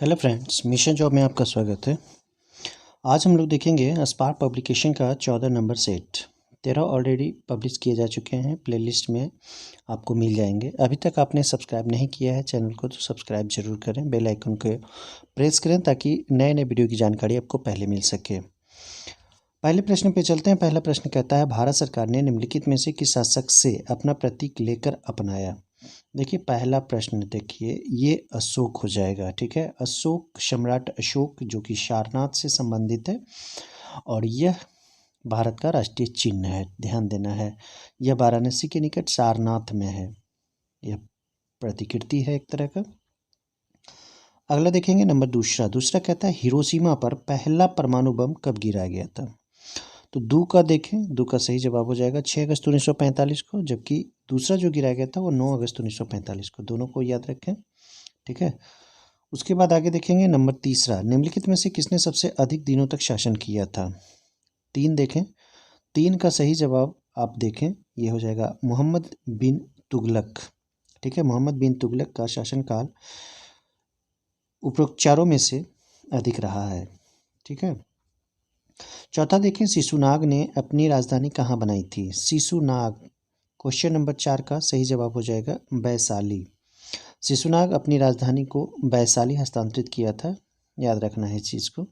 Hello friends, mission job में आपका स्वागत है। आज हम लोग देखेंगे स्पार्क पब्लिकेशन का 14 नंबर सेट। 13 ऑलरेडी पब्लिश किए जा चुके हैं, प्लेलिस्ट में आपको मिल जाएंगे। अभी तक आपने सब्सक्राइब नहीं किया है चैनल को तो सब्सक्राइब जरूर करें, बेल आइकन को प्रेस करें ताकि नए नए वीडियो की जानकारी आपको पहले मिल सके। पहले प्रश्न पे चलते हैं। पहला प्रश्न कहता है, भारत सरकार ने निम्नलिखित में से किस शासक से अपना प्रतीक लेकर अपनाया। देखिए, पहला प्रश्न देखिए, ये अशोक हो जाएगा। ठीक है, अशोक, सम्राट अशोक जो कि सारनाथ से संबंधित है और यह भारत का राष्ट्रीय चिन्ह है, ध्यान देना है। यह वाराणसी के निकट सारनाथ में है, यह प्रतिकृति है एक तरह का। अगला देखेंगे नंबर दूसरा कहता है, हिरोशिमा पर पहला परमाणु बम कब गिराया गया था। तो दू का देखें, दू का सही जवाब हो जाएगा 6 अगस्त 1945 को, जबकि दूसरा जो गिराया गया था वो 9 अगस्त 1945 को। दोनों को याद रखें, ठीक है। उसके बाद आगे देखेंगे नंबर तीसरा, निम्नलिखित में से किसने सबसे अधिक दिनों तक शासन किया था। 3 देखें, 3 का सही जवाब आप देखें, ये हो जाएगा मोहम्मद बिन तुगलक। ठीक है, मोहम्मद बिन तुगलक का शासनकाल उपरोक्त चारों में से अधिक रहा है। ठीक है। चौथा देखें, शिशुनाग ने अपनी राजधानी कहाँ बनाई थी। शिशुनाग, क्वेश्चन नंबर 4 का सही जवाब हो जाएगा वैशाली। शिशुनाग अपनी राजधानी को वैशाली हस्तांतरित किया था, याद रखना है इस चीज़ को।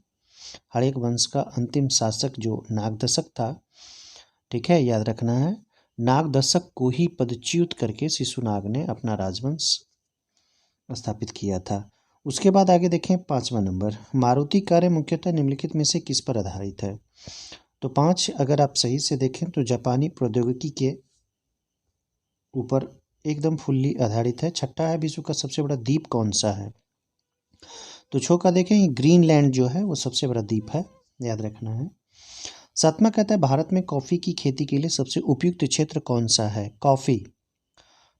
हड़ेक वंश का अंतिम शासक जो नागदशक था, ठीक है, याद रखना है। नागदशक को ही पदच्युत करके शिशुनाग ने अपना राजवंश स्थापित किया था। उसके बाद आगे देखें 5वां नंबर, मारुति कार्य मुख्यतः निम्नलिखित में से किस पर आधारित है। तो 5 अगर आप सही से देखें तो जापानी प्रौद्योगिकी के ऊपर एकदम फुल्ली आधारित है। छठा है, विश्व का सबसे बड़ा द्वीप कौन सा है। तो 6 का देखें, ग्रीनलैंड जो है वो सबसे बड़ा द्वीप है, याद रखना है। 7वां कहता है, भारत में कॉफ़ी की खेती के लिए सबसे उपयुक्त क्षेत्र कौन सा है। कॉफ़ी,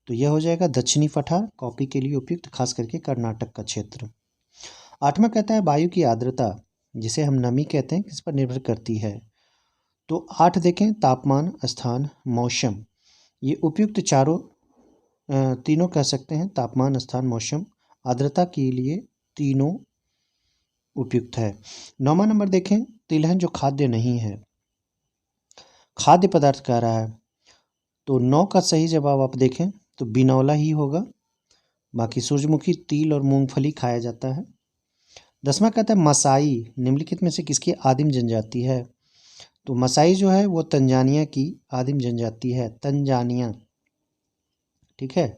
तो यह हो जाएगा दक्षिणी पठार, कॉफ़ी के लिए उपयुक्त खास करके कर्नाटक का क्षेत्र। 8वां कहता है, वायु की आर्द्रता जिसे हम नमी कहते हैं किस पर निर्भर करती है। तो 8 देखें, तापमान, स्थान, मौसम, ये उपयुक्त तीनों कह सकते हैं, तापमान, स्थान, मौसम, आर्द्रता के लिए तीनों उपयुक्त है। 9वां नंबर देखें, तिलहन जो खाद्य नहीं है, खाद्य पदार्थ कह रहा है, तो 9 का सही जवाब आप देखें तो बिनौला ही होगा। बाकी सूरजमुखी, तिल और मूंगफली खाया जाता है। 10वां कहता है, मसाई निम्नलिखित में से किसकी आदिम जनजाति है। तो मसाई जो है वो तंजानिया की आदिम जनजाति है, तंजानिया। ठीक है।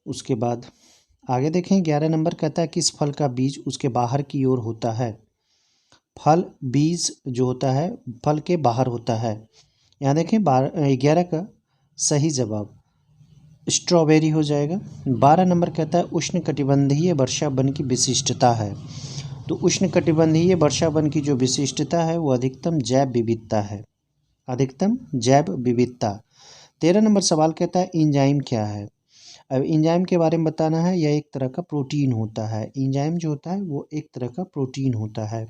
उसके बाद आगे देखें 11 नंबर कहता है, किस फल का बीज उसके बाहर की ओर होता है। फल बीज जो होता है फल के बाहर होता है। यहाँ देखें 11 का सही जवाब स्ट्रॉबेरी हो जाएगा। 12 नंबर कहता है, उष्णकटिबंधीय वर्षा वन की विशिष्टता है। तो उष्णकटिबंधीय वर्षा वन की जो विशिष्टता है वो अधिकतम जैव विविधता है, अधिकतम जैव विविधता। 13 नंबर सवाल कहता है, एंजाइम क्या है। अब एंजाइम के बारे में बताना है, यह एक तरह का प्रोटीन होता है। एंजाइम जो होता है वो एक तरह का प्रोटीन होता है।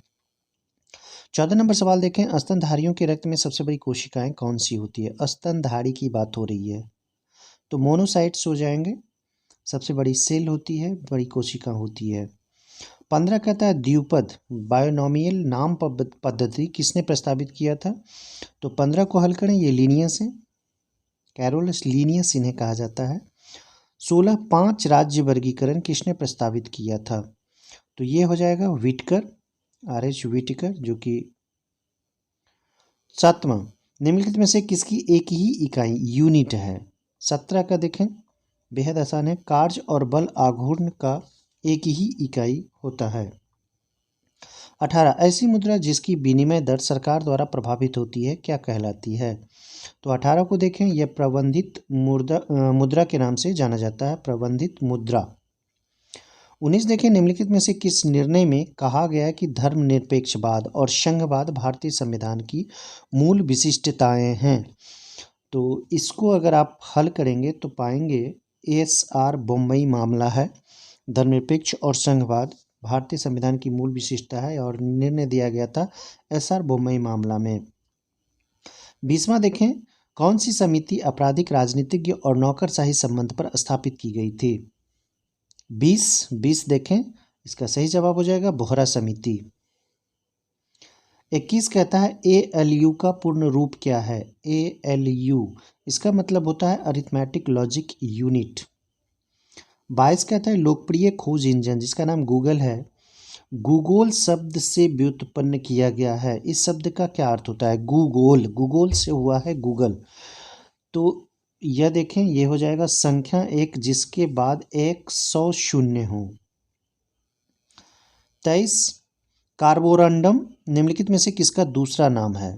14 नंबर सवाल देखें, स्तनधारियों के रक्त में सबसे बड़ी कोशिकाएं कौन सी होती है। स्तनधारी की बात हो रही है तो मोनोसाइट्स हो जाएंगे, सबसे बड़ी सेल होती है, बड़ी कोशिका होती है। 15 कहता है, द्विपद बायोनोमियल नाम पद्धति किसने प्रस्तावित किया था। तो 15 को हल करें, ये लीनियस है, कैरोलस लीनियस इन्हें कहा जाता है। 16 5 राज्य वर्गीकरण किसने प्रस्तावित किया था। तो ये हो जाएगा व्हिटकर, R.H. व्हिटकर, जो कि 7वां, निम्नलिखित में से किसकी एक ही इकाई यूनिट है। 17 का देखें, बेहद आसान है, कार्य और बल आघूर्ण का एक ही इकाई होता है। 18 ऐसी मुद्रा जिसकी विनिमय दर सरकार द्वारा प्रभावित होती है क्या कहलाती है। तो 18 को देखें, यह प्रबंधित मुद्रा के नाम से जाना जाता है, प्रबंधित मुद्रा। 19 देखें, निम्नलिखित में से किस निर्णय में कहा गया है कि धर्मनिरपेक्षवाद और संघवाद भारतीय संविधान की मूल विशिष्टताएं हैं। तो इसको अगर आप हल करेंगे तो पाएंगे SR बम्बई मामला है, धर्मनिरपेक्ष और संघवाद भारतीय संविधान की मूल विशेषता है और निर्णय दिया गया था SR बम्बई मामला में। 20वां देखें, कौन सी समिति आपराधिक, राजनीतिज्ञ और नौकरशाही संबंध पर स्थापित की गई थी। 20 देखें, इसका सही जवाब हो जाएगा बोहरा समिति। 21 कहता है ALU का पूर्ण रूप क्या है। ALU इसका मतलब होता है अरिथमेटिक लॉजिक यूनिट। 22 कहता है लोकप्रिय खोज इंजन जिसका नाम गूगल है, गूगल शब्द से व्युत्पन्न किया गया है। इस शब्द का क्या अर्थ होता है। गूगल, गूगल से हुआ है गूगल। तो यह देखें, ये हो जाएगा संख्या एक जिसके बाद 100 शून्य हो। 23 कार्बोरंडम निम्नलिखित में से किसका दूसरा नाम है।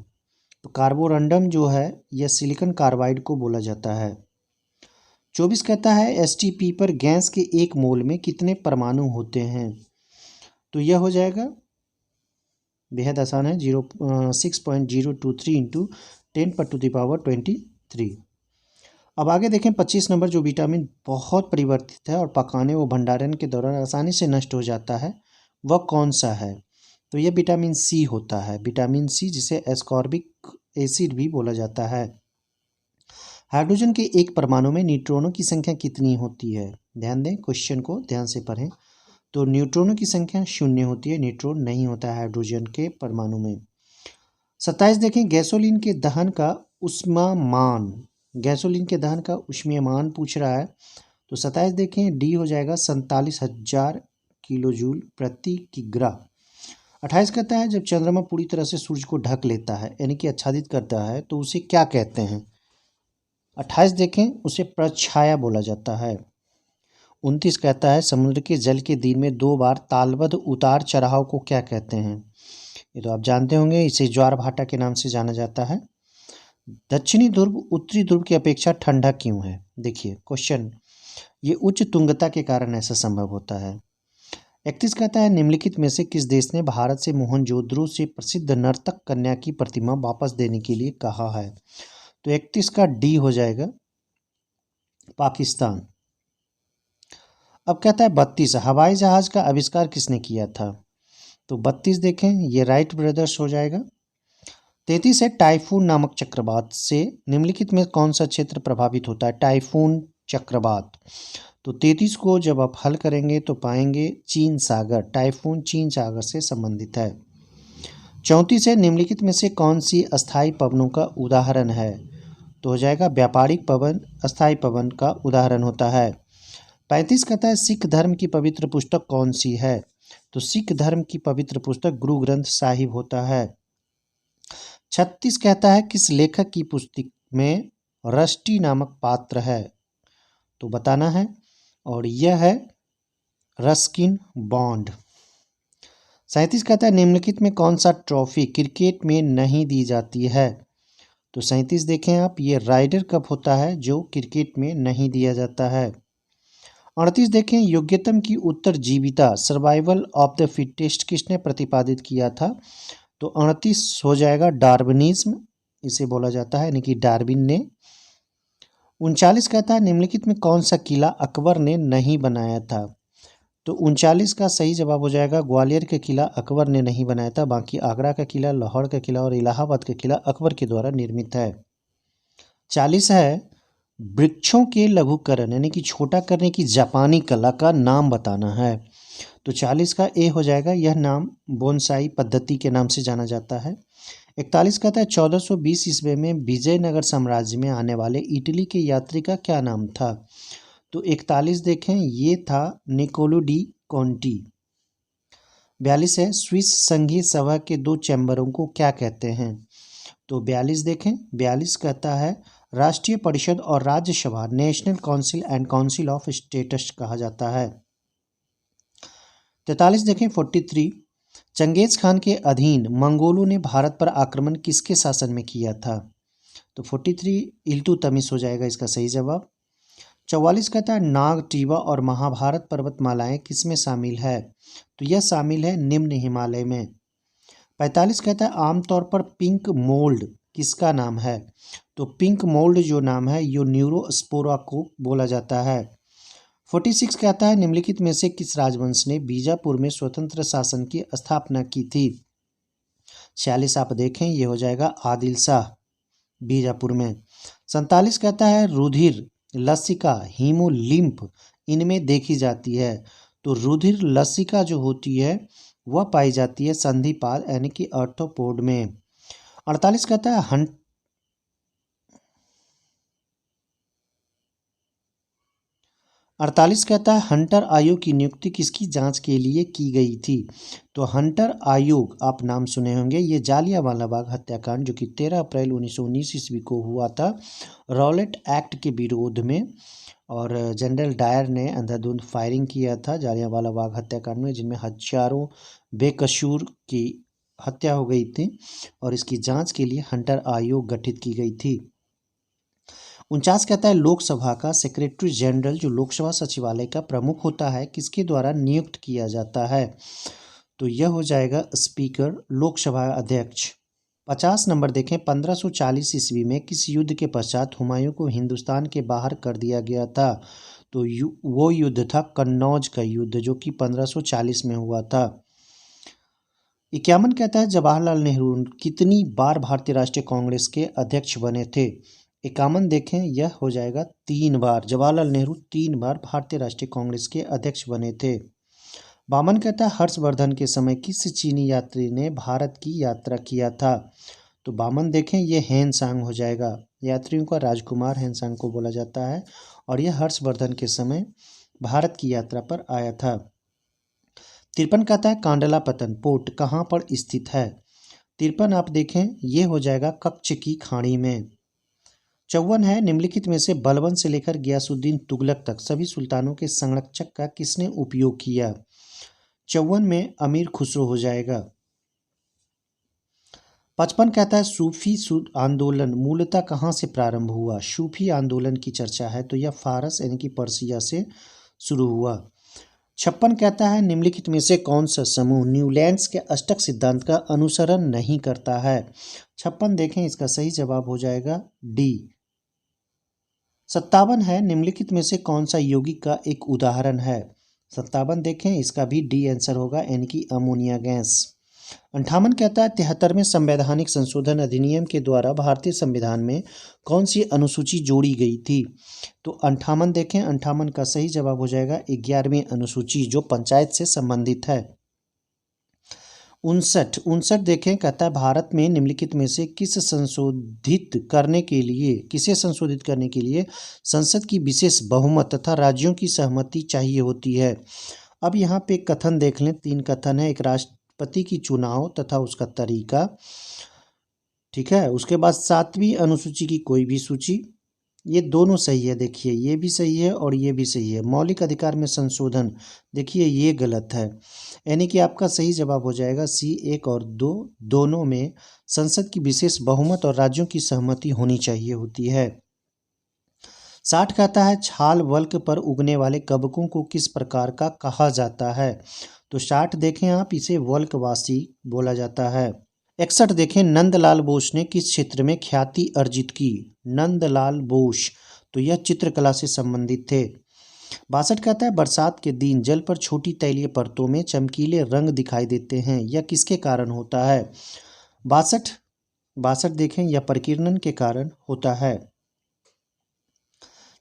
तो कार्बोरंडम जो है यह सिलिकॉन कार्बाइड को बोला जाता है। 24 कहता है STP पर गैस के एक मोल में कितने परमाणु होते हैं। तो यह हो जाएगा बेहद आसान है, 6.023 इंटू 10⁻23। अब आगे देखें 25 नंबर, जो विटामिन बहुत परिवर्तित है और पकाने व भंडारण के दौरान आसानी से नष्ट हो जाता है, वह कौन सा है। तो यह विटामिन सी होता है, विटामिन सी जिसे एस्कॉर्बिक एसिड भी बोला जाता है। हाइड्रोजन के एक परमाणु में न्यूट्रॉनों की संख्या कितनी होती है। ध्यान दें, क्वेश्चन को ध्यान से पढ़ें। तो न्यूट्रॉनों की संख्या 0 होती है, न्यूट्रॉन नहीं होता है हाइड्रोजन के परमाणु में। 27 देखें गैसोलीन के दहन का ऊष्मामान, गैसोलीन के दहन का ऊष्मीयमान पूछ रहा है। तो 27 देखें डी हो जाएगा 47,000 किलोजूल प्रति किग्रा। 28 कहता है जब चंद्रमा पूरी तरह से सूर्य को ढक लेता है यानी कि आच्छादित करता है तो उसे क्या कहते हैं। 28 देखें उसे प्रछाया बोला जाता है। 29 कहता है समुद्र के जल के दिन में 2 बार तालबद्ध उतार चढ़ाव को क्या कहते हैं। ये तो आप जानते होंगे, इसे ज्वार भाटा के नाम से जाना जाता है। दक्षिणी ध्रुव उत्तरी ध्रुव की अपेक्षा ठंडा क्यों है। देखिए क्वेश्चन, ये उच्च तुंगता के कारण ऐसा संभव होता है। 31 कहता है निम्नलिखित में से किस देश ने भारत से मोहनजोदड़ो से प्रसिद्ध नर्तक कन्या की प्रतिमा वापस देने के लिए कहा है। तो 31 का डी हो जाएगा पाकिस्तान। अब कहता है 32 हवाई जहाज का आविष्कार किसने किया था। तो 32 देखें ये राइट ब्रदर्स हो जाएगा। 33 है टाइफून नामक चक्रवात से निम्नलिखित में कौन सा क्षेत्र प्रभावित होता है। टाइफून चक्रवात, तो 33 को जब आप हल करेंगे तो पाएंगे चीन सागर, टाइफून चीन सागर से संबंधित है। 34 है निम्नलिखित में से कौन सी अस्थायी पवनों का उदाहरण है। तो हो जाएगा व्यापारिक पवन अस्थायी पवन का उदाहरण होता है। 35 कहता है सिख धर्म की पवित्र पुस्तक कौन सी है। तो सिख धर्म की पवित्र पुस्तक गुरु ग्रंथ साहिब होता है। 36 कहता है किस लेखक की पुस्तक में रस्टी नामक पात्र है। तो बताना है, और यह है रस्किन बॉन्ड। 37 कहता है निम्नलिखित में कौन सा ट्रॉफी क्रिकेट में नहीं दी जाती है। तो 37 देखें आप, ये राइडर कप होता है जो क्रिकेट में नहीं दिया जाता है। 38 देखें योग्यतम की उत्तरजीविता सर्वाइवल ऑफ द फिटेस्ट किसने प्रतिपादित किया था। तो 38 हो जाएगा डार्विनिज्म, इसे बोला जाता है यानी कि डार्विन ने। 39 कहता है निम्नलिखित में कौन सा किला अकबर ने नहीं बनाया था। तो 39 का सही जवाब हो जाएगा ग्वालियर का किला अकबर ने नहीं बनाया था, बाकी आगरा का किला, लाहौर का किला और इलाहाबाद का किला अकबर के द्वारा निर्मित है। 40 है वृक्षों के लघुकरण यानी कि छोटा करने की जापानी कला का नाम बताना है। तो 40 का ए हो जाएगा, यह नाम बोनसाई पद्धति के नाम से जाना जाता है। 41 कहता है 1420 ईस्वी में विजयनगर साम्राज्य में आने वाले इटली के यात्री का क्या नाम था। तो 41 देखें ये था निकोलो डी कॉन्टी। 42 है स्विस संघीय सभा के 2 चैम्बरों को क्या कहते हैं। तो 42 देखें, 42 कहता है राष्ट्रीय परिषद और Rajya Sabha national council and council of states कहा जाता है। 43 देखें 43 चंगेज खान के अधीन मंगोलों ने भारत पर आक्रमण किसके शासन में किया था। तो 43 इल्तुतमिश हो जाएगा इसका सही जवाब। 44 कहता है नाग, टीवा और महाभारत पर्वतमालाएं किसमें शामिल है। तो यह शामिल है निम्न हिमालय में। 45 कहता है आमतौर पर पिंक मोल्ड किसका नाम है। तो पिंक मोल्ड जो नाम है यो न्यूरोस्पोरा को बोला जाता है। 46 कहता है निम्नलिखित में से किस राजवंश ने बीजापुर में स्वतंत्र शासन की स्थापना की थी। 46 आप देखें ये हो जाएगा आदिल शाह बीजापुर में। 47 कहता है रुधिर, लसिका, हीमोलिम्फ इनमें देखी जाती है। तो रुधिर लसिका जो होती है वह पाई जाती है संधिपाद यानी कि आर्थ्रोपोड में। 48 कहता है 48 कहता है हंटर आयोग की नियुक्ति किसकी जांच के लिए की गई थी? तो हंटर आयोग आप नाम सुने होंगे, ये जालियांवाला बाग हत्याकांड जो कि 13 अप्रैल 1919 ईस्वी को हुआ था रॉलेट एक्ट के विरोध में, और जनरल डायर ने अंधाधुंध फायरिंग किया था जालियांवाला बाग हत्याकांड में, जिनमें हजारों बेकसूर की हत्या हो गई थी, और इसकी जांच के लिए हंटर आयोग गठित की गई थी। 49 कहता है लोकसभा का सेक्रेटरी जनरल जो लोकसभा सचिवालय का प्रमुख होता है किसके द्वारा नियुक्त किया जाता है? तो यह हो जाएगा स्पीकर, लोकसभा अध्यक्ष। 50 नंबर देखें, 1540 ईस्वी में किस युद्ध के पश्चात हुमायूं को हिंदुस्तान के बाहर कर दिया गया था? तो वो युद्ध था कन्नौज का युद्ध जो कि 1540 में हुआ था। 51 कहता है जवाहरलाल नेहरू कितनी बार भारतीय राष्ट्रीय कांग्रेस के अध्यक्ष बने थे? 51 देखें, यह हो जाएगा 3 बार। जवाहरलाल नेहरू 3 बार भारतीय राष्ट्रीय कांग्रेस के अध्यक्ष बने थे। 52 कहता है हर्षवर्धन के समय किस चीनी यात्री ने भारत की यात्रा किया था? तो 52 देखें, यह हेनसांग हो जाएगा। यात्रियों का राजकुमार हेनसांग को बोला जाता है, और यह हर्षवर्धन के समय भारत की यात्रा पर आया था। 53 कहता है कांडलापतन पोर्ट कहाँ पर स्थित है? 53 आप देखें, ये हो जाएगा कच्छ की खाड़ी में। 54 है निम्नलिखित में से बलबन से लेकर गियासुद्दीन तुगलक तक सभी सुल्तानों के संरक्षक का किसने उपयोग किया? 54 में अमीर खुसरो हो जाएगा। 55 कहता है सूफी आंदोलन मूलतः कहाँ से प्रारंभ हुआ? सूफी आंदोलन की चर्चा है तो यह फारस यानी कि पर्सिया से शुरू हुआ। 56 कहता है निम्नलिखित में से कौन सा समूह न्यूलैंड्स के अष्टक सिद्धांत का अनुसरण नहीं करता है? 56 देखें, इसका सही जवाब हो जाएगा डी। 57 है निम्नलिखित में से कौन सा यौगिक का एक उदाहरण है? 57 देखें, इसका भी डी आंसर होगा यानी कि अमोनिया गैस। 58 कहता है 73वें संवैधानिक संशोधन अधिनियम के द्वारा भारतीय संविधान में कौन सी अनुसूची जोड़ी गई थी? तो 58 देखें, 58 का सही जवाब हो जाएगा 11वीं अनुसूची जो पंचायत से संबंधित है। 59 देखें, कहता है भारत में निम्नलिखित में से किसे संशोधित करने के लिए संसद की विशेष बहुमत तथा राज्यों की सहमति चाहिए होती है? अब यहाँ पे कथन देख लें, 3 कथन है। एक राष्ट्रपति की चुनाव तथा उसका तरीका, ठीक है। उसके बाद 7वीं अनुसूची की कोई भी सूची, ये दोनों सही है। देखिए ये भी सही है और ये भी सही है। मौलिक अधिकार में संशोधन, देखिए ये गलत है, यानी कि आपका सही जवाब हो जाएगा सी। 1 और 2 दोनों में संसद की विशेष बहुमत और राज्यों की सहमति होनी चाहिए होती है। 60 कहता है छाल वल्क पर उगने वाले कवकों को किस प्रकार का कहा जाता है? तो 60 देखें आप, इसे वल्कवासी बोला जाता है। 61 देखें नंदलाल बोस ने किस क्षेत्र में ख्याति अर्जित की? नंदलाल बोस, तो यह चित्रकला से संबंधित थे। 62 कहता है बरसात के दिन जल पर छोटी तैलीय परतों में चमकीले रंग दिखाई देते हैं, यह किसके कारण होता है? 62 देखें, यह प्रकीर्णन के कारण होता है।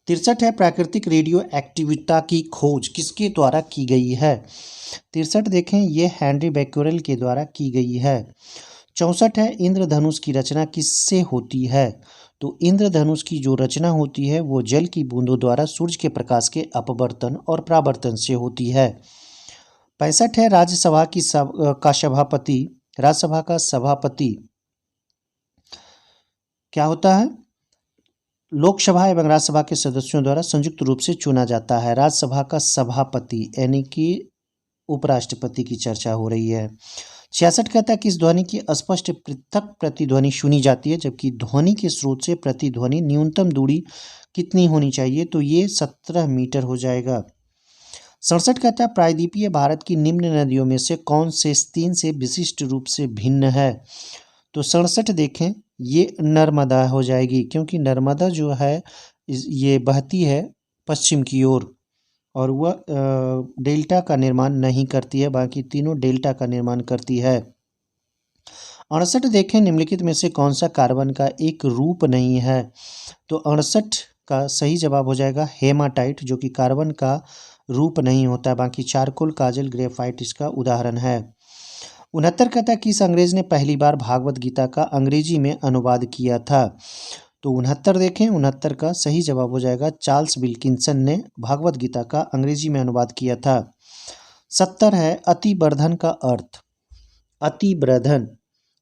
63 है प्राकृतिक रेडियो एक्टिविटा की खोज किसके द्वारा की गई है? 63 देखें, यह हेनरी बैक्यूरेल के द्वारा की गई है। 64 है इंद्रधनुष की रचना किससे होती है? तो इंद्रधनुष की जो रचना होती है वो जल की बूंदों द्वारा सूर्य के प्रकाश के अपवर्तन और परावर्तन से होती है। 65 है राज्यसभा का सभापति क्या होता है? लोकसभा एवं राज्यसभा के सदस्यों द्वारा संयुक्त रूप से चुना जाता है। राज्यसभा का सभापति यानी कि उपराष्ट्रपति की चर्चा हो रही है। 66 कहता है किस ध्वनि की स्पष्ट पृथक प्रतिध्वनि सुनी जाती है जबकि ध्वनि के स्रोत से प्रतिध्वनि न्यूनतम दूरी कितनी होनी चाहिए? तो ये 17 मीटर हो जाएगा। 67 कहता है प्रायद्वीपीय भारत की निम्न नदियों में से कौन से 3 से विशिष्ट रूप से भिन्न है? तो 67 देखें, ये नर्मदा हो जाएगी, क्योंकि नर्मदा जो है ये बहती है पश्चिम की ओर और वह डेल्टा का निर्माण नहीं करती है, बाकी तीनों डेल्टा का निर्माण करती है। 68 देखें निम्नलिखित में से कौन सा कार्बन का एक रूप नहीं है? तो 68 का सही जवाब हो जाएगा हेमाटाइट, जो कि कार्बन का रूप नहीं होता है। बाकी चारकोल, काजल, ग्रेफाइट इसका उदाहरण है। 69 कहता है किस अंग्रेज ने पहली बार भागवत गीता का अंग्रेजी में अनुवाद किया था। तो 69 देखें, 69 का सही जवाब हो जाएगा चार्ल्स विल्किंसन ने भागवत गीता का अंग्रेजी में अनुवाद किया था। 70 है अतिवर्धन का अर्थ। अतिवर्धन,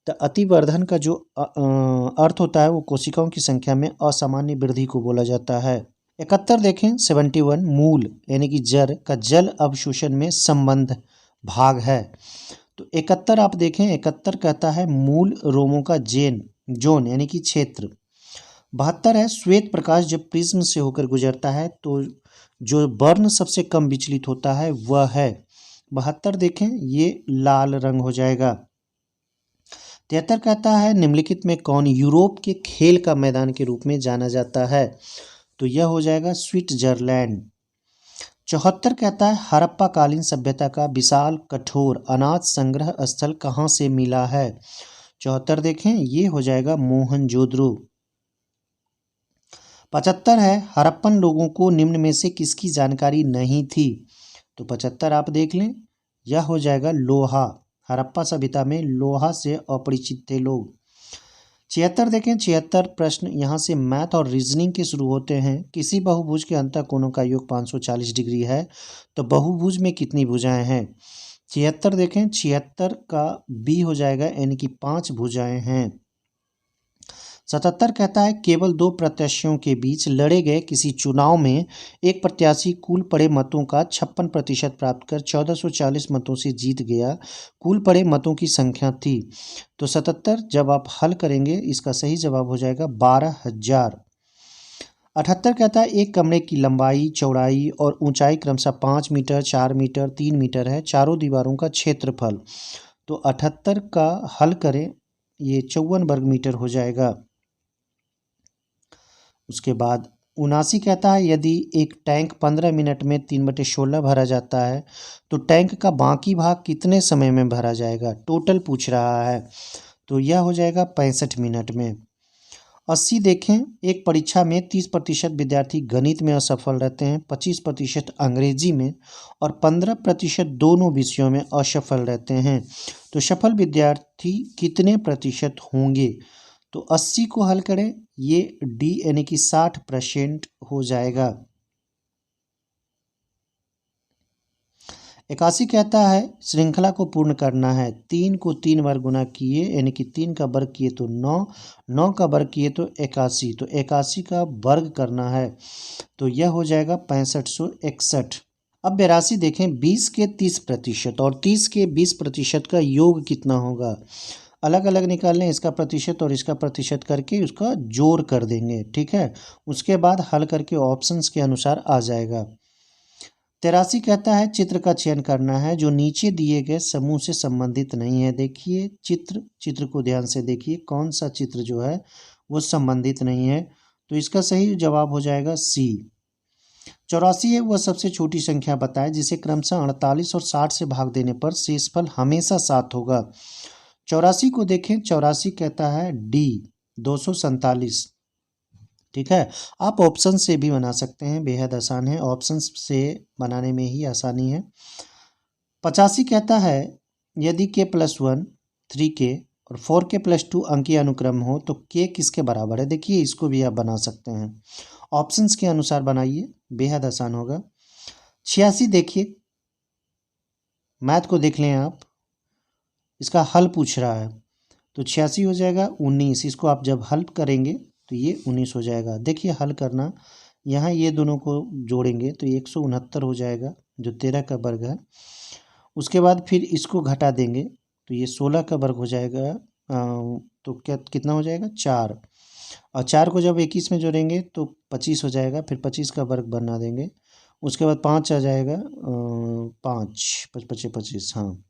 तो अतिवर्धन का जो अर्थ होता है वो कोशिकाओं की संख्या में असामान्य वृद्धि को बोला जाता है। 71 देखें, 71 मूल यानी कि जड़ का जल अवशोषण में संबंध भाग है। तो 71 आप देखें, 71 कहता है मूल रोमों का जोन यानी कि क्षेत्र। 72 है श्वेत प्रकाश जब प्रिज्म से होकर गुजरता है तो जो वर्ण सबसे कम विचलित होता है वह है। 72 देखें, ये लाल रंग हो जाएगा। 73 कहता है निम्नलिखित में कौन यूरोप के खेल का मैदान के रूप में जाना जाता है। तो यह हो जाएगा स्विट्जरलैंड। 74 कहता है हड़प्पा कालीन सभ्यता का विशाल कठोर अनाज संग्रह स्थल कहाँ से मिला है। 74 देखें, ये हो जाएगा मोहनजोदड़ो। 75 है हड़प्पन लोगों को निम्न में से किसकी जानकारी नहीं थी। तो 75 आप देख लें, यह हो जाएगा लोहा। हड़प्पा सभ्यता में लोहा से अपरिचित थे लोग। 76 देखें, 76 प्रश्न यहाँ से मैथ और रीजनिंग के शुरू होते हैं। किसी बहुभुज के अंतःकोणों का योग 540 डिग्री है तो बहुभुज में कितनी भुजाएं हैं। 76 देखें, 76 का बी हो जाएगा यानी कि 5 भुजाएं हैं। 77 कहता है केवल 2 प्रत्याशियों के बीच लड़े गए किसी चुनाव में एक प्रत्याशी कुल पड़े मतों का 56% प्राप्त कर 1440 मतों से जीत गया। कुल पड़े मतों की संख्या थी। तो 77 जब आप हल करेंगे इसका सही जवाब हो जाएगा 12,000। 78 कहता है एक कमरे की लंबाई, चौड़ाई और ऊंचाई क्रमशः 5 मीटर, 4 मीटर, 3 मीटर है। चारों दीवारों का क्षेत्रफल। तो 78 का हल करें, ये 54 वर्ग मीटर हो जाएगा। उसके बाद 79 कहता है यदि एक टैंक 15 मिनट में 3/16 भरा जाता है तो टैंक का बाकी भाग कितने समय में भरा जाएगा। टोटल पूछ रहा है, तो यह हो जाएगा 65 मिनट में। 80 देखें, एक परीक्षा में 30% विद्यार्थी गणित में असफल रहते हैं, 25% अंग्रेजी में और 15% दोनों विषयों में असफल रहते हैं। तो सफल विद्यार्थी कितने प्रतिशत होंगे। तो 80 को हल करें, ये डी यानी कि 60% हो जाएगा। 81 कहता है श्रृंखला को पूर्ण करना है। 3 को 3 बार गुना किए यानी कि 3 का वर्ग किए तो 9, 9 का वर्ग किए तो 81। तो 81 का वर्ग करना है तो यह हो जाएगा 6561। अब 82 देखें, 20 के 30% और 30 के 20% का योग कितना होगा। अलग अलग निकाल लें, इसका प्रतिशत और इसका प्रतिशत करके उसका जोड़ कर देंगे, ठीक है। उसके बाद हल करके ऑप्शंस के अनुसार आ जाएगा। 83 कहता है चित्र का चयन करना है जो नीचे दिए गए समूह से संबंधित नहीं है। देखिए चित्र को ध्यान से देखिए, कौन सा चित्र जो है वो संबंधित नहीं है। तो इसका सही जवाब हो जाएगा सी। 84 है वह सबसे छोटी संख्या बताए जिसे क्रमशः 48 और 60 से भाग देने पर शेषफल हमेशा 7 होगा। 84 को देखें, 84 कहता है डी 247, ठीक है। आप ऑप्शन से भी बना सकते हैं, बेहद आसान है, ऑप्शन से बनाने में ही आसानी है। 85 कहता है यदि k+1 3k और 4k+2 अंकीय अनुक्रम हो तो k किसके बराबर है। देखिए इसको भी आप बना सकते हैं, ऑप्शंस के अनुसार बनाइए, बेहद आसान होगा। 86 देखिए, मैथ को देख लें आप, इसका हल पूछ रहा है तो 86 हो जाएगा 19। इसको आप जब हल करेंगे तो ये 19 हो जाएगा। देखिए हल करना, यहाँ ये दोनों को जोड़ेंगे तो 169 हो जाएगा जो 13 का वर्ग है। उसके बाद फिर इसको घटा देंगे तो ये 16 का वर्ग हो जाएगा। तो क्या कितना हो जाएगा 4, और 4 को जब 21 में जोड़ेंगे तो 25 हो जाएगा। फिर 25 का वर्ग बना देंगे, उसके बाद 5 आ जाएगा, 5 5 25, हाँ।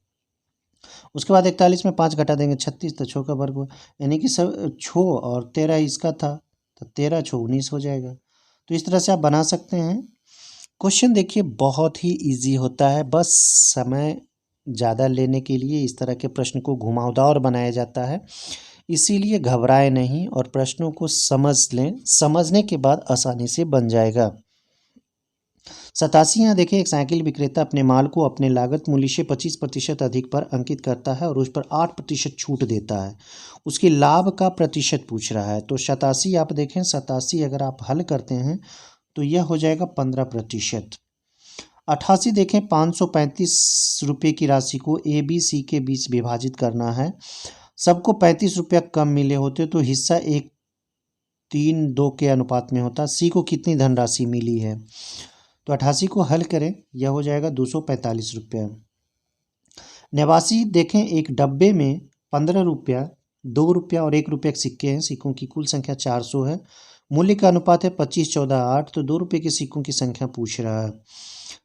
उसके बाद 41 में 5 घटा देंगे 36, तो 6 का वर्ग हुआ, यानी कि सब 6 और 13 इसका था तो 13 6 19 हो जाएगा। तो इस तरह से आप बना सकते हैं। क्वेश्चन देखिए बहुत ही इजी होता है, बस समय ज़्यादा लेने के लिए इस तरह के प्रश्न को घुमावदार बनाया जाता है। इसीलिए घबराए नहीं और प्रश्नों को समझ लें, समझने के बाद आसानी से बन जाएगा। 87 यहाँ देखिए, एक साइकिल विक्रेता अपने माल को अपने लागत मूल्य से 25% अधिक पर अंकित करता है और उस पर 8% छूट देता है। उसकी लाभ का प्रतिशत पूछ रहा है। तो 87 आप देखें, 87 अगर आप हल करते हैं तो यह हो जाएगा 15%। 88 देखें, 535 रुपये की राशि को ए बी सी के बीच विभाजित करना है। सबको 35 रुपया कम मिले होते तो हिस्सा 1:3:2 के अनुपात में होता। सी को कितनी धनराशि मिली है? तो 88 को हल करें, यह हो जाएगा 245 रुपया। 89 देखें, एक डब्बे में 15 रुपया, 2 रुपया और 1 रुपया के सिक्के हैं। सिक्कों की कुल संख्या 400 है। मूल्य का अनुपात है 25:14:8। तो 2 रुपये के सिक्कों की संख्या पूछ रहा है।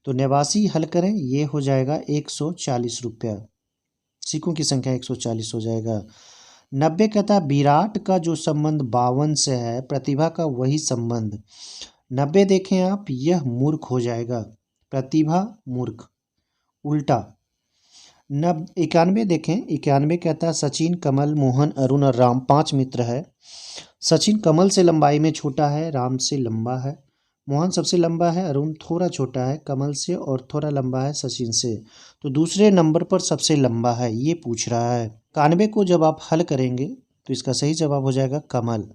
तो 89 हल करें, ये हो जाएगा 140 रुपया। सिक्कों की संख्या 140 हो जाएगा। 90 कहता है विराट का जो संबंध 52 से है, प्रतिभा का वही संबंध। 90 देखें आप, यह मूर्ख हो जाएगा, प्रतिभा मूर्ख, उल्टा। 91 देखें, 91 कहता है सचिन, कमल, मोहन, अरुण और राम 5 मित्र है। सचिन कमल से लंबाई में छोटा है, राम से लंबा है, मोहन सबसे लंबा है, अरुण थोड़ा छोटा है कमल से और थोड़ा लंबा है सचिन से। तो दूसरे नंबर पर सबसे लंबा है, ये पूछ रहा है। 91 को जब आप हल करेंगे तो इसका सही जवाब हो जाएगा कमल।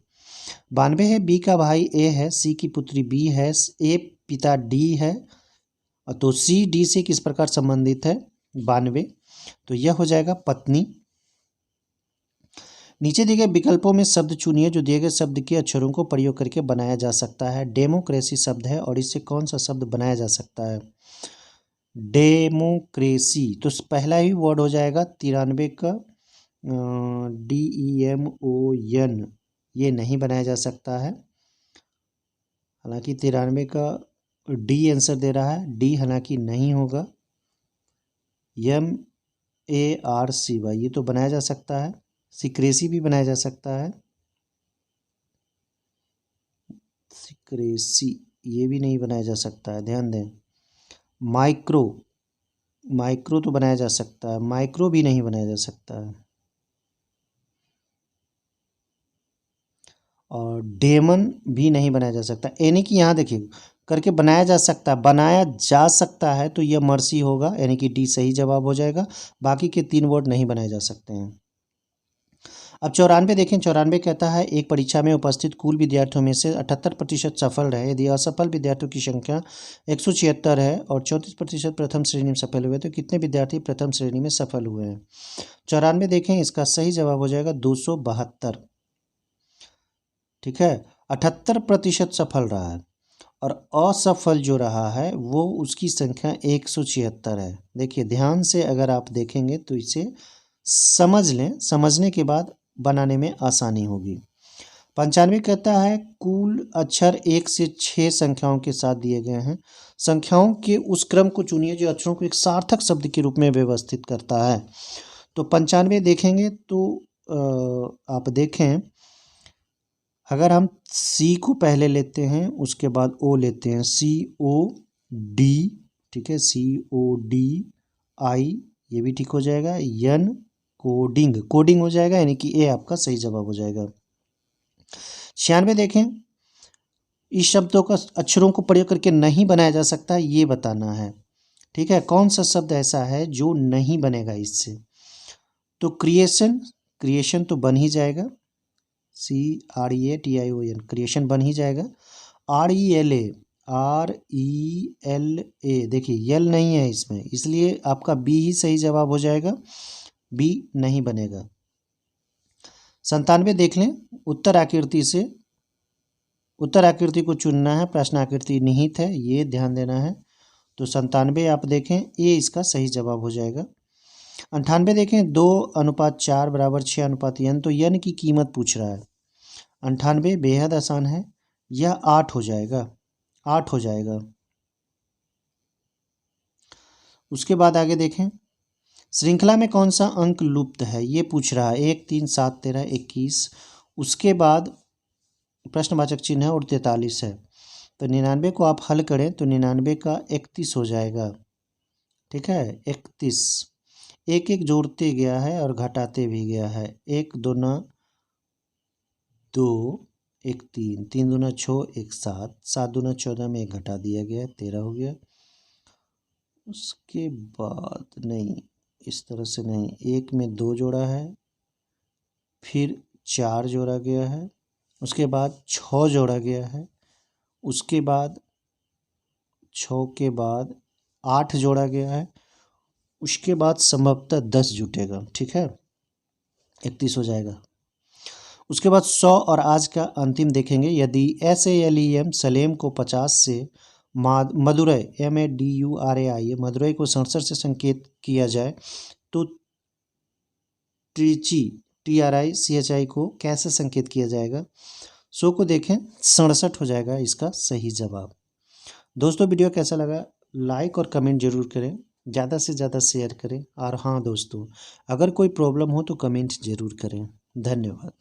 92 है बी का भाई ए है, सी की पुत्री बी है, ए पिता डी है, तो सी डी से किस प्रकार संबंधित है? 92। तो यह हो जाएगा पत्नी। नीचे दिए गए विकल्पों में शब्द चुनिए जो दिए गए शब्द के अक्षरों को प्रयोग करके बनाया जा सकता है। डेमोक्रेसी शब्द है और इससे कौन सा शब्द बनाया जा सकता है? डेमोक्रेसी, तो पहला ही वर्ड हो जाएगा 93 का DEMON, ये नहीं बनाया जा सकता है। हालांकि 93 का डी आंसर दे रहा है, डी हालांकि नहीं होगा। MARCY ये तो बनाया जा सकता है। सिक्रेसी भी बनाया जा सकता है, सिक्रेसी ये भी नहीं बनाया जा सकता है, ध्यान दें। माइक्रो, माइक्रो तो बनाया जा सकता है, माइक्रो भी नहीं बनाया जा सकता है। और डेमन भी नहीं बनाया जा सकता, यानी कि यहाँ देखिए करके बनाया जा सकता है, बनाया जा सकता है तो यह मर्सी होगा, यानी कि डी सही जवाब हो जाएगा। बाकी के 3 वर्ड नहीं बनाए जा सकते हैं। अब 94 देखें, 94 कहता है एक परीक्षा में उपस्थित कुल विद्यार्थियों में से 78% सफल रहे। यदि असफल विद्यार्थियों की संख्या 176 है और 34% प्रथम श्रेणी में सफल हुए तो कितने विद्यार्थी प्रथम श्रेणी में सफल हुए हैं? 94 देखें, इसका सही जवाब हो जाएगा 272। ठीक है, 78% सफल रहा है और असफल जो रहा है वो उसकी संख्या 176 है। देखिए ध्यान से अगर आप देखेंगे तो इसे समझ लें, समझने के बाद बनाने में आसानी होगी। 95 कहता है कुल अक्षर 1 से 6 संख्याओं के साथ दिए गए हैं। संख्याओं के उस क्रम को चुनिए जो अक्षरों को एक सार्थक शब्द के रूप में व्यवस्थित करता है। तो 95 देखेंगे तो आप देखें, अगर हम सी को पहले लेते हैं उसके बाद ओ लेते हैं, COD, ठीक है, CODI, ये भी ठीक हो जाएगा। N कोडिंग, कोडिंग हो जाएगा, यानी कि ए आपका सही जवाब हो जाएगा। 96 देखें, इस शब्दों का अक्षरों को प्रयोग करके नहीं बनाया जा सकता, ये बताना है। ठीक है, कौन सा शब्द ऐसा है जो नहीं बनेगा इससे? तो क्रिएशन, क्रिएशन तो बन ही जाएगा, CREATION, क्रिएशन बन ही जाएगा। RELA, देखिए यल नहीं है इसमें, इसलिए आपका बी ही सही जवाब हो जाएगा, बी नहीं बनेगा। 97 देख लें, उत्तर आकृति से, उत्तर आकृति को चुनना है, प्रश्न आकृति निहित है, ये ध्यान देना है। तो 97 आप देखें, ये इसका सही जवाब हो जाएगा। 98 देखें, 2:4 = 6:n, तो n की कीमत पूछ रहा है। 98 बेहद आसान है, यह 8 हो जाएगा, 8 हो जाएगा। उसके बाद आगे देखें, श्रृंखला में कौन सा अंक लुप्त है, ये पूछ रहा है। 1, 3, 7, 13, 21। उसके बाद प्रश्नवाचक चिन्ह है और 43 है। तो 99 को आप हल करें तो 99 का 31 हो जाएगा। ठीक है, 31 एक एक जोड़ते गया है और घटाते भी गया है। 1 2 9 2, एक 3, 3 दूना 6, एक 7, 7 दूना 14 में एक घटा दिया गया 13 हो गया। उसके बाद नहीं, इस तरह से नहीं, एक में 2 जोड़ा है, फिर 4 जोड़ा गया है, उसके बाद 6 जोड़ा गया है, उसके बाद 6 के बाद 8 जोड़ा गया है, उसके बाद संभवतः 10 जुटेगा। ठीक है, 31 हो जाएगा। उसके बाद 100 और आज का अंतिम देखेंगे। यदि SALEM सलेम को 50 से मदुरै MADURAI मदुरै को 67 से संकेत किया जाए तो ट्रिची TRICHI को कैसे संकेत किया जाएगा? 100 को देखें, 67 हो जाएगा इसका सही जवाब। दोस्तों वीडियो कैसा लगा लाइक और कमेंट जरूर करें, ज़्यादा से ज़्यादा शेयर करें, और हाँ दोस्तों, अगर कोई प्रॉब्लम हो तो कमेंट जरूर करें। धन्यवाद।